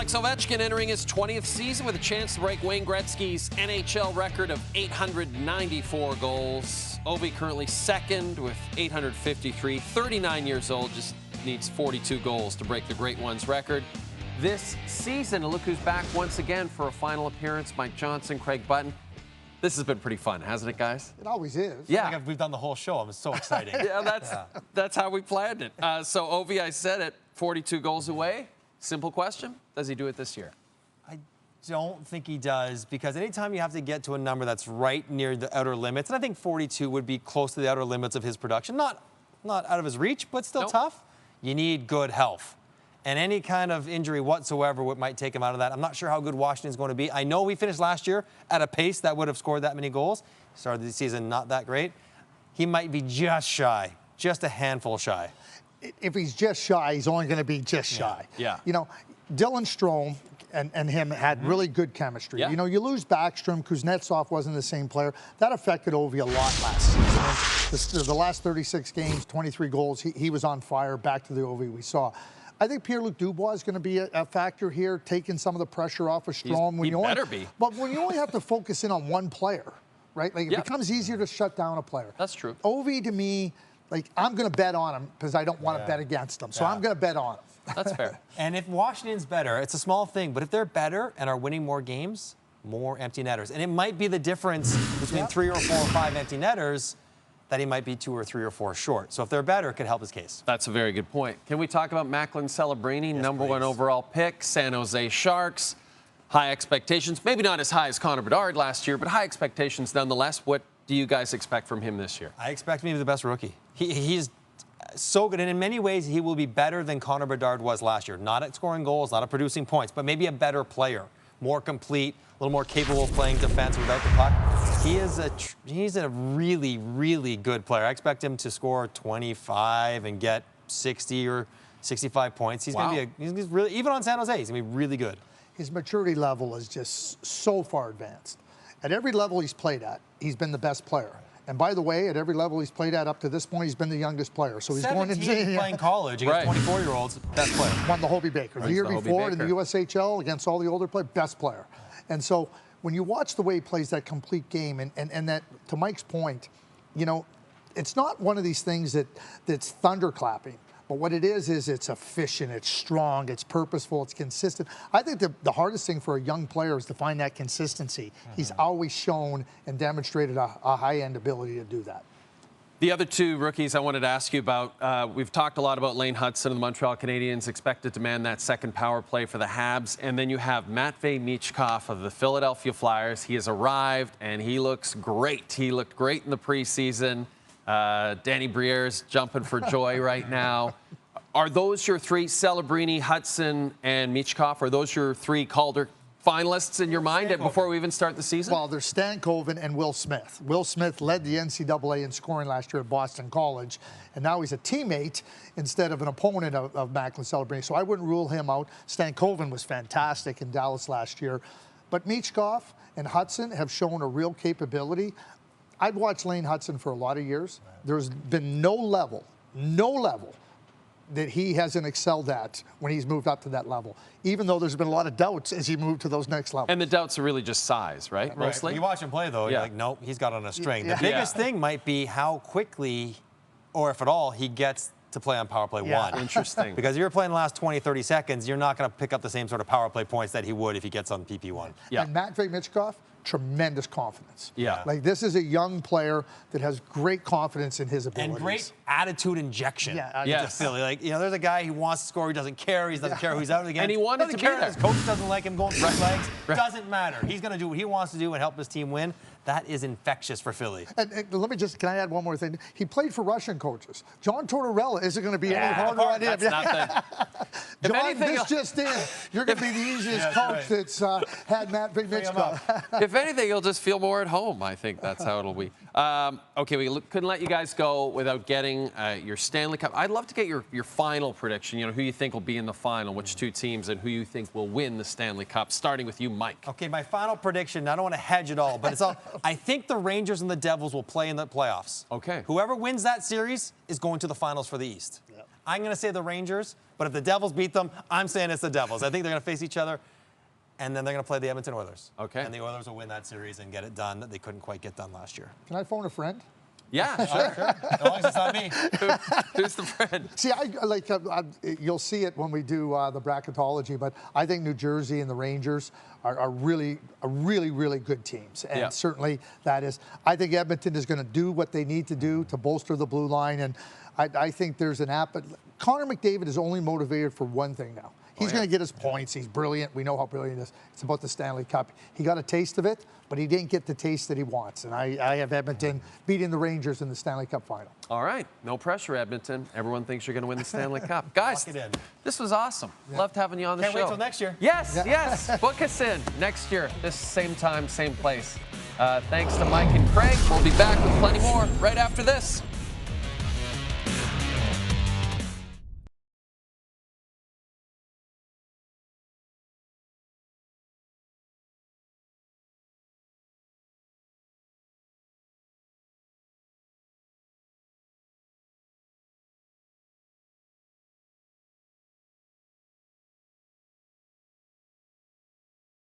Alex Ovechkin entering his 20th season with a chance to break Wayne Gretzky's NHL record of 894 goals. Ovi currently second with 853, 39 years old, just needs 42 goals to break the Great Ones record. This season, look who's back once again for a final appearance, Mike Johnson, Craig Button. This has been pretty fun, hasn't it, guys? It always is. Yeah. Like we've done the whole show. It's so exciting. That's how we planned it. So, Ovi, I said it, 42 goals away. Simple question, does he do it this year? I don't think he does, because anytime you have to get to a number that's right near the outer limits, and I think 42 would be close to the outer limits of his production, not out of his reach, but still tough, you need good health. And any kind of injury whatsoever might take him out of that. I'm not sure how good Washington's going to be. I know we finished last year at a pace that would have scored that many goals. Started the season not that great. He might be just shy, just a handful shy. If he's just shy, he's only going to be just shy. Yeah. You know, Dylan Strome and him had really good chemistry. Yeah. You know, you lose Backstrom, Kuznetsov wasn't the same player. That affected Ovi a lot last season. The last 36 games, 23 goals, he was on fire, back to the Ovi we saw. I think Pierre-Luc Dubois is going to be a factor here, taking some of the pressure off of Strome. He better be. But when you only have to focus in on one player, right? Like, it becomes easier to shut down a player. That's true. Ovi, to me, like, I'm going to bet on him because I don't want to bet against him. So I'm going to bet on him. That's fair. And if Washington's better, it's a small thing, but if they're better and are winning more games, more empty netters. And it might be the difference between 3 or 4 or 5 empty netters that he might be 2 or 3 or 4 short. So if they're better, it could help his case. That's a very good point. Can we talk about Macklin Celebrini, number 1 overall pick, San Jose Sharks? High expectations, maybe not as high as Conor Bard last year, but high expectations nonetheless. What do you guys expect from him this year? I expect him to be the best rookie. He's so good, and in many ways, he will be better than Conor Bard was last year. Not at scoring goals, not at producing points, but maybe a better player, more complete, a little more capable of playing defense without the puck. He's a really, really good player. I expect him to score 25 and get 60 or 65 points. He's going to be he's really, even on San Jose, he's going to be really good. His maturity level is just so far advanced. At every level he's played at, he's been the best player. And by the way, at every level he's played at up to this point, he's been the youngest player. So he's going into playing college against 24-year-olds, best player. Won the Hobey Baker. The year before in the USHL against all the older players, best player. And so when you watch the way he plays that complete game, and that, to Mike's point, you know, it's not one of these things that's thunderclapping. But what it is it's efficient, it's strong, it's purposeful, it's consistent. I think the hardest thing for a young player is to find that consistency. He's always shown and demonstrated a high-end ability to do that. The other 2 rookies I wanted to ask you about, we've talked a lot about Lane Hutson of the Montreal Canadiens, expected to man that second power play for the Habs. And then you have Matvei Michkov of the Philadelphia Flyers. He has arrived, and he looks great. He looked great in the preseason. Danny Briere's jumping for joy right now. Are those your 3, Celebrini, Hutson, and Michkov? Are those your 3 Calder finalists in your mind before we even start the season? Well, there's Stankoven and Will Smith. Will Smith led the NCAA in scoring last year at Boston College, and now he's a teammate instead of an opponent of Macklin Celebrini. So I wouldn't rule him out. Stankoven was fantastic in Dallas last year. But Michkov and Hutson have shown a real capability. I've watched Lane Hutson for a lot of years. There's been no level that he hasn't excelled at when he's moved up to that level, even though there's been a lot of doubts as he moved to those next levels. And the doubts are really just size, right? Mostly? When you watch him play, though, you're like, nope, he's got on a string. The biggest thing might be how quickly, or if at all, he gets to play on power play 1. Interesting. Because if you're playing the last 20, 30 seconds, you're not going to pick up the same sort of power play points that he would if he gets on PP1. Yeah. And Matvei Michkov, tremendous confidence. Yeah. Like, this is a young player that has great confidence in his abilities. And great attitude injection. Yeah. Yes. Philly. Like, you know, there's a guy who wants to score, he doesn't care, he doesn't care who's out of the game. And he wanted to be there. His coach doesn't like him going for his legs. Doesn't matter. He's going to do what he wants to do and help his team win. That is infectious for Philly. And let me just, can I add one more thing? He played for Russian coaches. John Tortorella isn't going to be any harder on him. That's nothing. John, this just in. You're going to be the easiest coach that's had Matvei Michkov. If anything, you'll just feel more at home. I think that's how it'll be. Okay, we couldn't let you guys go without getting your Stanley Cup. I'd love to get your final prediction, you know, who you think will be in the final, which 2 teams, and who you think will win the Stanley Cup, starting with you, Mike. Okay, my final prediction, I don't want to hedge it all, but it's all, I think the Rangers and the Devils will play in the playoffs. Okay. Whoever wins that series is going to the finals for the East. I'm going to say the Rangers, but if the Devils beat them, I'm saying it's the Devils. I think they're going to face each other, and then they're going to play the Edmonton Oilers. Okay. And the Oilers will win that series and get it done that they couldn't quite get done last year. Can I phone a friend? Yeah, sure. Sure. As long as it's not me. Who's the friend? See, you'll see it when we do the bracketology, but I think New Jersey and the Rangers are really good teams. And Yeah. certainly that is, I think Edmonton is going to do what they need to do to bolster the blue line. And I think there's an app. Connor McDavid is only motivated for one thing now. He's going to get his points. He's brilliant. We know how brilliant he is. It's about the Stanley Cup. He got a taste of it, but he didn't get the taste that he wants. And I have Edmonton beating the Rangers in the Stanley Cup final. All right. No pressure, Edmonton. Everyone thinks you're going to win the Stanley Cup. Guys, Lock it in. this was awesome. Loved having you on the Can't show. wait till next year. Yes, yes. Book us in next year, this same time, same place. Thanks to Mike and Craig. We'll be back with plenty more right after this.